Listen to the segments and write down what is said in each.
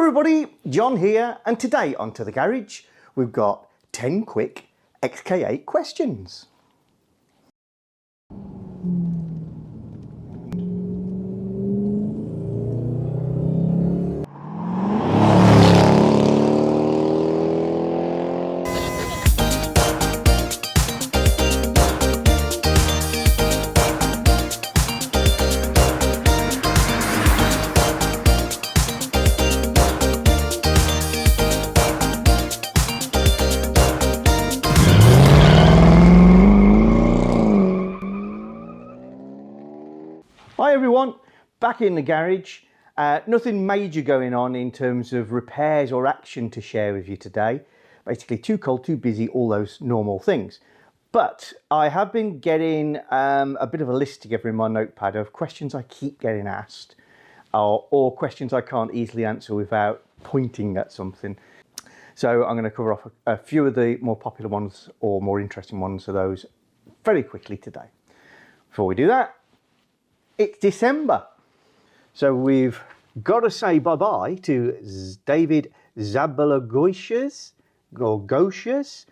everybody, John here, and today onto the garage we've got 10 quick XK8 questions. Hi everyone, back in the garage. Nothing major going on in terms of repairs or action to share with you today. Basically too cold, too busy, all those normal things. But I have been getting a bit of a list together in my notepad of questions I keep getting asked or questions I can't easily answer without pointing at something. So I'm going to cover off a few of the more popular ones or more interesting ones of those very quickly today. Before we do that, it's December, so we've got to say bye-bye to David Zabalagoishas, XKR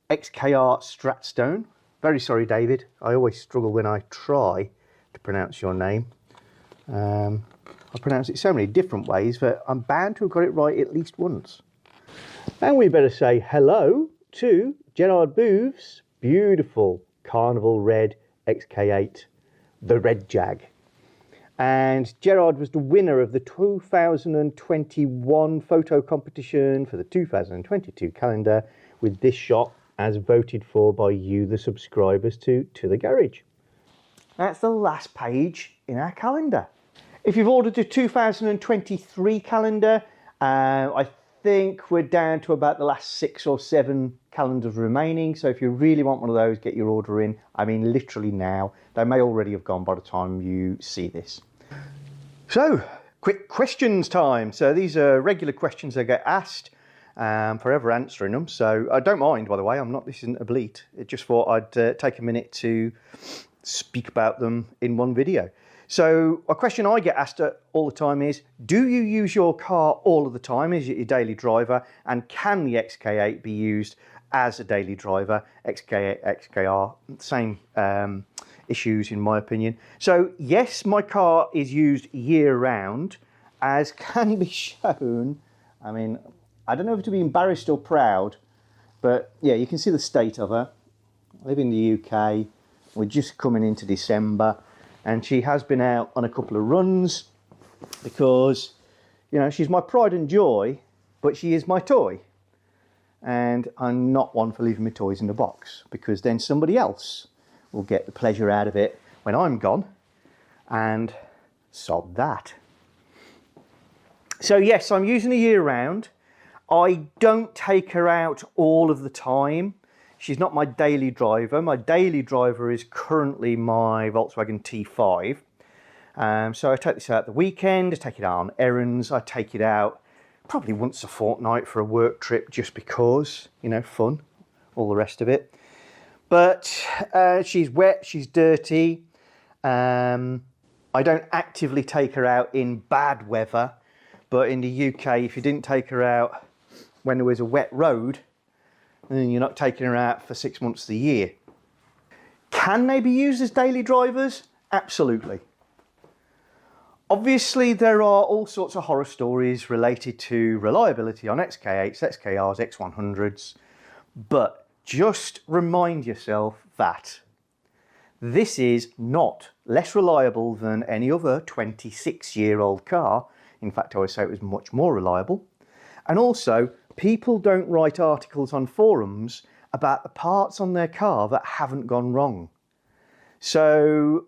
Stratstone. Very sorry, David. I always struggle when I try to pronounce your name. I pronounce it so many different ways that I'm bound to have got it right at least once. And we better say hello to Gerard Booth's beautiful Carnival Red XK8. The Red Jag. And Gerard was the winner of the 2021 photo competition for the 2022 calendar with this shot as voted for by you, the subscribers to the garage. That's the last page in our calendar. If you've ordered the 2023 calendar, I think we're down to about the last 6 or 7 calendars remaining. So if you really want one of those, get your order in. I mean, literally now. They may already have gone by the time you see this. So, quick questions time. So these are regular questions that get asked. Forever answering them. So I don't mind, by the way. This isn't a bleat. I just thought I'd take a minute to speak about them in one video. So a question I get asked all the time is, do you use your car all of the time? Is it your daily driver? And can the XK8 be used as a daily driver? XK8, XKR, same issues in my opinion. So yes, my car is used year round, as can be shown. I mean, I don't know if to be embarrassed or proud, but yeah, you can see the state of her. I live in the UK. We're just coming into December. And she has been out on a couple of runs because, you know, she's my pride and joy, but she is my toy. And I'm not one for leaving my toys in the box, because then somebody else will get the pleasure out of it when I'm gone, and sod that. So yes, I'm using her year round. I don't take her out all of the time. She's not my daily driver. My daily driver is currently my Volkswagen T5. So I take this out the weekend, I take it out on errands, I take it out probably once a fortnight for a work trip just because, you know, fun, all the rest of it. But she's wet, she's dirty. I don't actively take her out in bad weather, but in the UK, if you didn't take her out when there was a wet road, and you're not taking her out for 6 months of the year. Can they be used as daily drivers? Absolutely. Obviously, there are all sorts of horror stories related to reliability on XK8s, XKRs, X100s, but just remind yourself that this is not less reliable than any other 26-year-old car. In fact, I would say it was much more reliable. And also, people don't write articles on forums about the parts on their car that haven't gone wrong. So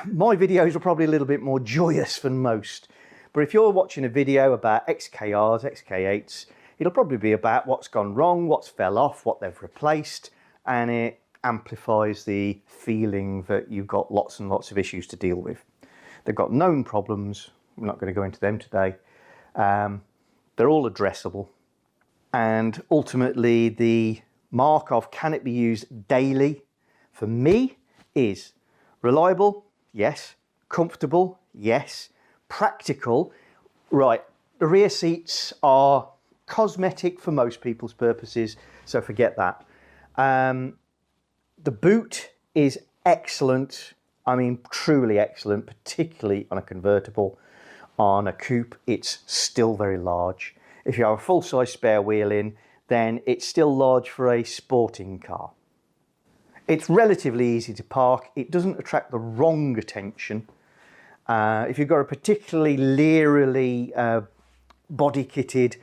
my videos are probably a little bit more joyous than most. But if you're watching a video about XKRs, XK8s, it'll probably be about what's gone wrong, what's fell off, what they've replaced, and it amplifies the feeling that you've got lots and lots of issues to deal with. They've got known problems. I'm not going to go into them today. They're all addressable. And ultimately, the mark of can it be used daily for me is reliable, yes. Comfortable, yes. Practical, right. The rear seats are cosmetic for most people's purposes, so forget that. The boot is excellent. I mean, truly excellent, particularly on a convertible. On a coupe, it's still very large. If you have a full-size spare wheel in, then it's still large for a sporting car. It's relatively easy to park. It doesn't attract the wrong attention. If you've got a particularly leerily body-kitted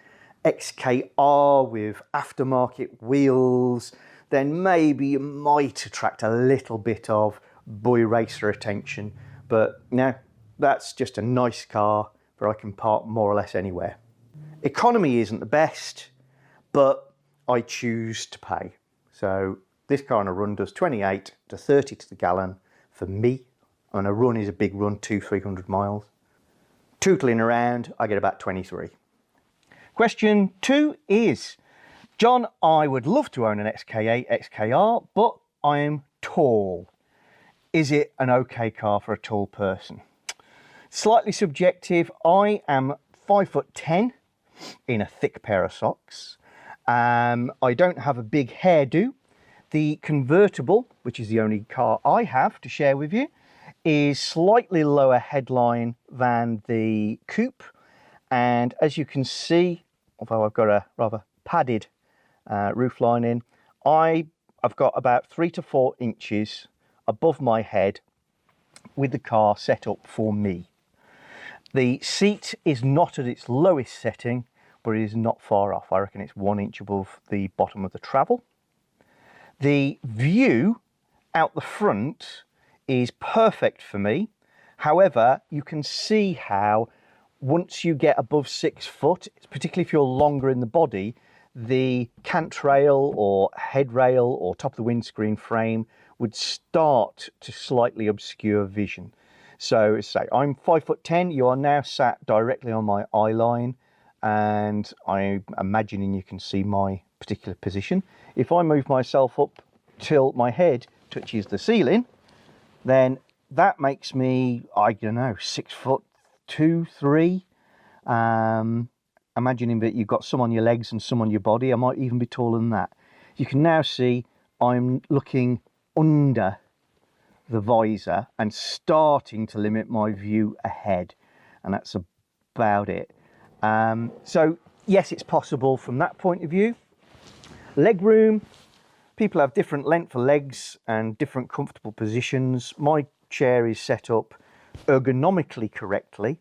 XKR with aftermarket wheels, then maybe you might attract a little bit of boy racer attention. But no, that's just a nice car where I can park more or less anywhere. Economy isn't the best, but I choose to pay. So this car on a run does 28 to 30 to the gallon for me. And a run is a big run, 200-300 miles. Tootling around, I get about 23. Question 2 is, John, I would love to own an XK8 XKR, but I am tall. Is it an okay car for a tall person? Slightly subjective. I am 5'10" in a thick pair of socks. I don't have a big hairdo. The convertible, which is the only car I have to share with you, is slightly lower headline than the coupe. And as you can see, although I've got a rather padded roof lining, I've got about 3 to 4 inches above my head with the car set up for me. The seat is not at its lowest setting, but it is not far off. I reckon it's 1 inch above the bottom of the travel. The view out the front is perfect for me. However, you can see how once you get above 6 foot, particularly if you're longer in the body, the cantrail or headrail or top of the windscreen frame would start to slightly obscure vision. So say I'm 5'10", you are now sat directly on my eye line, and I'm imagining you can see my particular position. If I move myself up till my head touches the ceiling, then that makes me, I don't know, 6'2", 3". Imagining that you've got some on your legs and some on your body. I might even be taller than that. You can now see I'm looking under the visor and starting to limit my view ahead, and that's about it. So yes, it's possible from that point of view. Leg room, people have different length of legs and different comfortable positions. My chair is set up ergonomically correctly,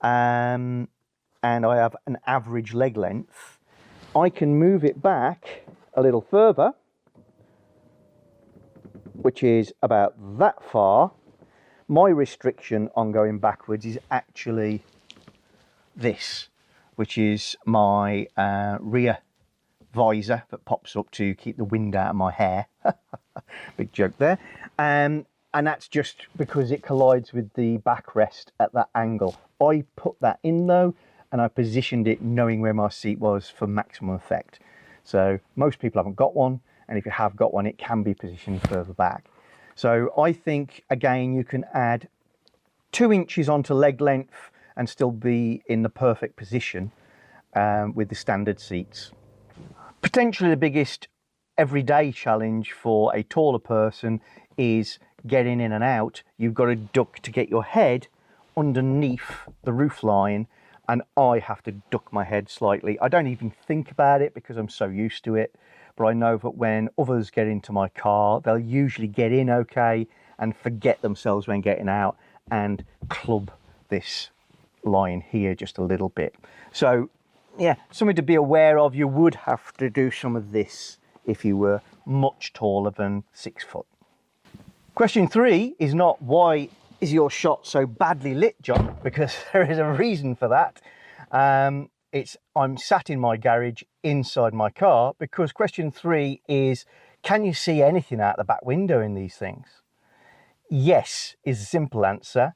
and I have an average leg length. I can move it back a little further, which is about that far. My restriction on going backwards is actually this, which is my rear visor that pops up to keep the wind out of my hair. Big joke there. And that's just because it collides with the backrest at that angle. I put that in though, and I positioned it knowing where my seat was for maximum effect. So most people haven't got one, and if you have got one, it can be positioned further back. So I think, again, you can add 2 inches onto leg length and still be in the perfect position with the standard seats. Potentially the biggest everyday challenge for a taller person is getting in and out. You've got to duck to get your head underneath the roof line, and I have to duck my head slightly. I don't even think about it because I'm so used to it, but I know that when others get into my car, they'll usually get in okay and forget themselves when getting out and club this line here just a little bit. So yeah, something to be aware of. You would have to do some of this if you were much taller than 6 foot. Question 3 is not why is your shot so badly lit, John, because there is a reason for that. I'm sat in my garage inside my car, because question 3 is, can you see anything out the back window in these things? Yes is the simple answer,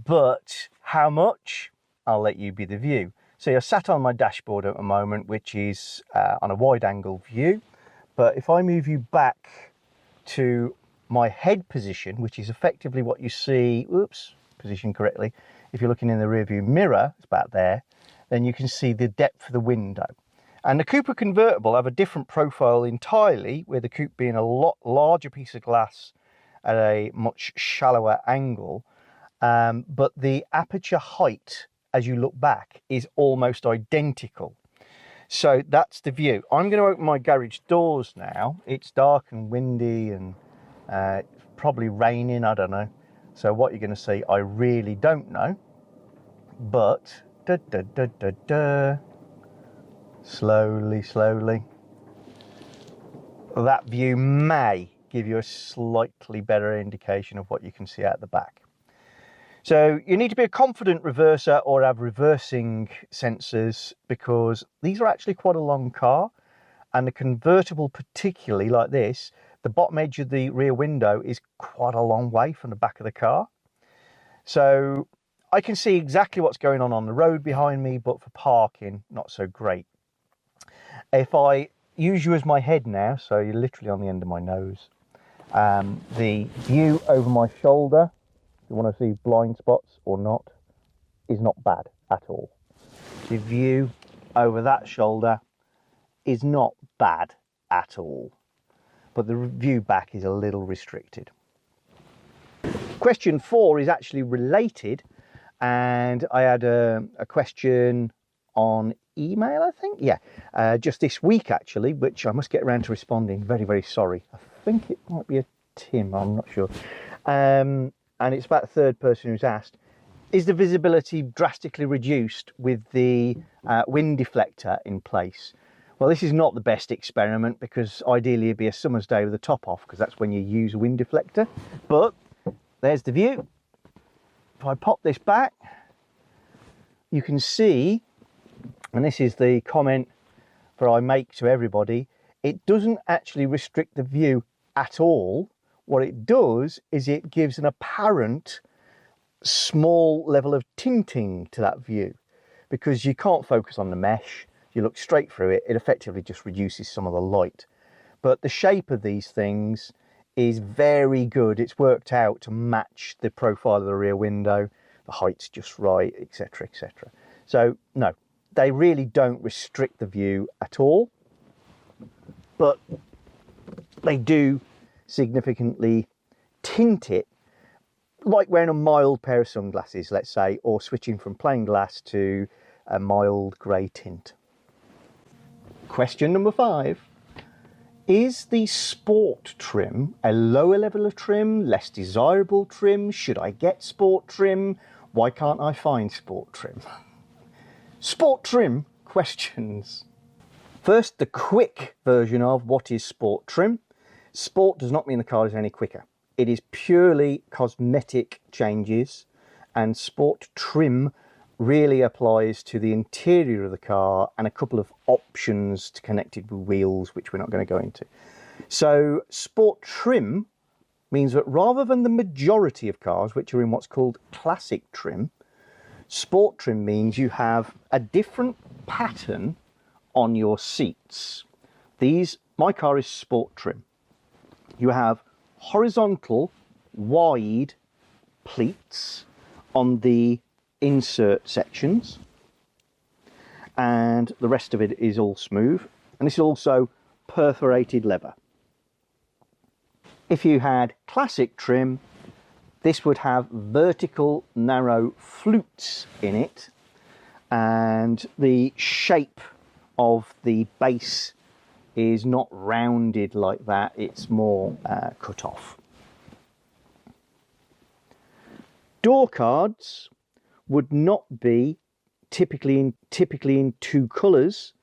but how much? I'll let you be the view. So you're sat on my dashboard at the moment, which is on a wide angle view. But if I move you back to my head position, which is effectively what you see, oops, positioned correctly. If you're looking in the rear view mirror, it's about there. then you can see the depth of the window. And the Cooper convertible have a different profile entirely, with the coupe being a lot larger piece of glass at a much shallower angle. But the aperture height, as you look back, is almost identical. So that's the view. I'm going to open my garage doors now. It's dark and windy and probably raining, I don't know. So what you're going to see, I really don't know. But slowly, slowly, that view may give you a slightly better indication of what you can see out the back. So you need to be a confident reverser or have reversing sensors, because these are actually quite a long car, and the convertible, particularly like this, the bottom edge of the rear window is quite a long way from the back of the car. So I can see exactly what's going on the road behind me, but for parking, not so great. If I use you as my head now, so you're literally on the end of my nose, the view over my shoulder, if you want to see blind spots or not, is not bad at all. The view over that shoulder is not bad at all, but the view back is a little restricted. Question 4 is actually related, and I had a question on email, I think, yeah, just this week actually, which I must get around to responding. Very, very sorry. I think it might be a Tim, I'm not sure. And it's about the third person who's asked, is the visibility drastically reduced with the wind deflector in place? Well, this is not the best experiment, because ideally it'd be a summer's day with the top off, because that's when you use a wind deflector. But there's the view. If I pop this back, you can see, and this is the comment that I make to everybody, it doesn't actually restrict the view at all. What it does is it gives an apparent small level of tinting to that view, because you can't focus on the mesh. You look straight through it, it effectively just reduces some of the light. But the shape of these things is very good. It's worked out to match the profile of the rear window, the height's just right, etc, etc. So no, they really don't restrict the view at all, but they do significantly tint it, like wearing a mild pair of sunglasses, let's say, or switching from plain glass to a mild grey tint. Question number 5. Is the sport trim a lower level of trim, less desirable trim? Should I get sport trim? Why can't I find sport trim? Sport trim questions. First, the quick version of what is sport trim. Sport does not mean the car is any quicker. It is purely cosmetic changes, and sport trim really applies to the interior of the car and a couple of options to connect it with wheels, which we're not going to go into. So sport trim means that rather than the majority of cars, which are in what's called classic trim, sport trim means you have a different pattern on your seats. My car is sport trim. You have horizontal wide pleats on the insert sections, and the rest of it is all smooth, and this is also perforated leather. If you had classic trim, this would have vertical narrow flutes in it, and the shape of the base is not rounded like that, it's more cut off. Door cards would not be typically in 2 colours.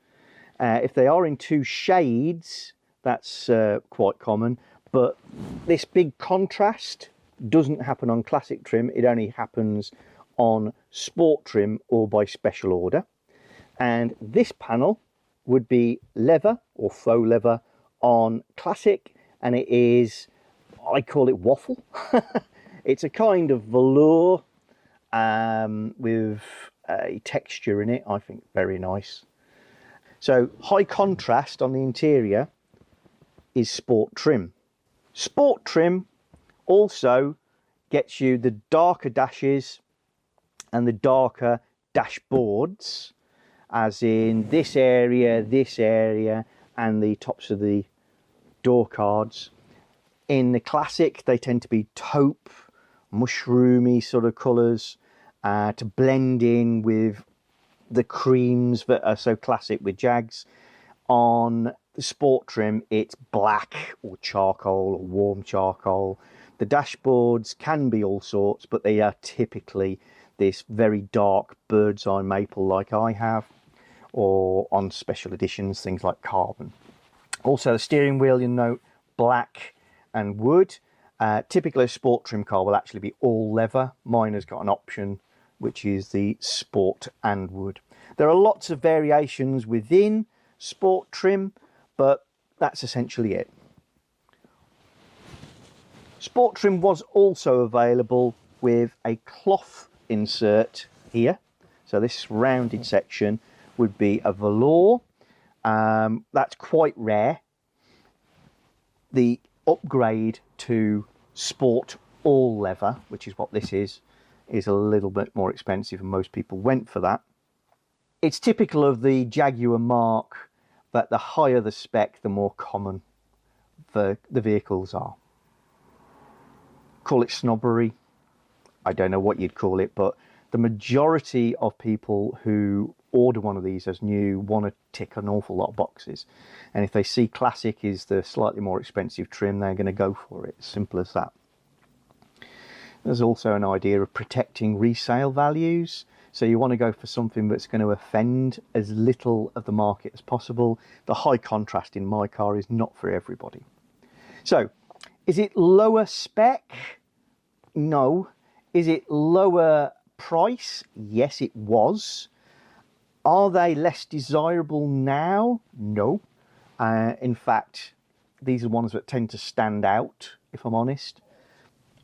If they are in 2 shades, that's quite common, but this big contrast doesn't happen on classic trim. It only happens on sport trim or by special order. And this panel would be leather or faux leather on classic, and it is, I call it waffle. It's a kind of velour with a texture in it, I think very nice. So high contrast on the interior is sport trim. Sport trim also gets you the darker dashes and the darker dashboards, as in this area, and the tops of the door cards. In the Classic, they tend to be taupe, mushroomy sort of colours to blend in with the creams that are so classic with Jags. On the Sport trim, it's black or charcoal or warm charcoal. The dashboards can be all sorts, but they are typically this very dark bird's eye maple like I have, or on special editions, things like carbon. Also, the steering wheel, you'll note, black and wood. Typically, a Sport trim car will actually be all leather. Mine has got an option, which is the Sport and wood. There are lots of variations within Sport trim, but that's essentially it. Sport trim was also available with a cloth insert here. So this rounded section would be a velour. That's quite rare. The upgrade to Sport all leather, which is what this is a little bit more expensive, and most people went for that. It's typical of the Jaguar marque that the higher the spec, the more common the vehicles are. Call it snobbery, I don't know what you'd call it, but the majority of people who order one of these as new want to tick an awful lot of boxes, and if they see Classic is the slightly more expensive trim, they're going to go for it. Simple as that. There's also an idea of protecting resale values, so you want to go for something that's going to offend as little of the market as possible. The high contrast in my car is not for everybody. So is it lower spec? No. Is it lower price? Yes, it was. Are they less desirable now? No. In fact, these are ones that tend to stand out, if I'm honest.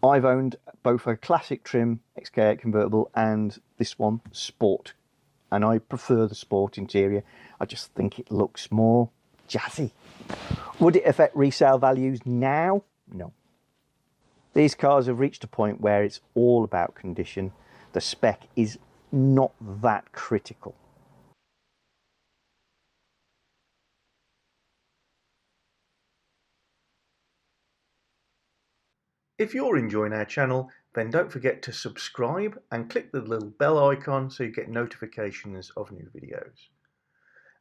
I've owned both a Classic trim XK8 convertible and this one, Sport. And I prefer the Sport interior. I just think it looks more jazzy. Would it affect resale values now? No. These cars have reached a point where it's all about condition. The spec is not that critical. If you're enjoying our channel, then don't forget to subscribe and click the little bell icon so you get notifications of new videos.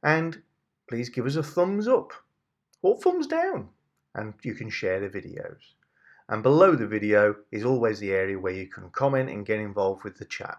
And please give us a thumbs up or thumbs down, and you can share the videos. And below the video is always the area where you can comment and get involved with the chat.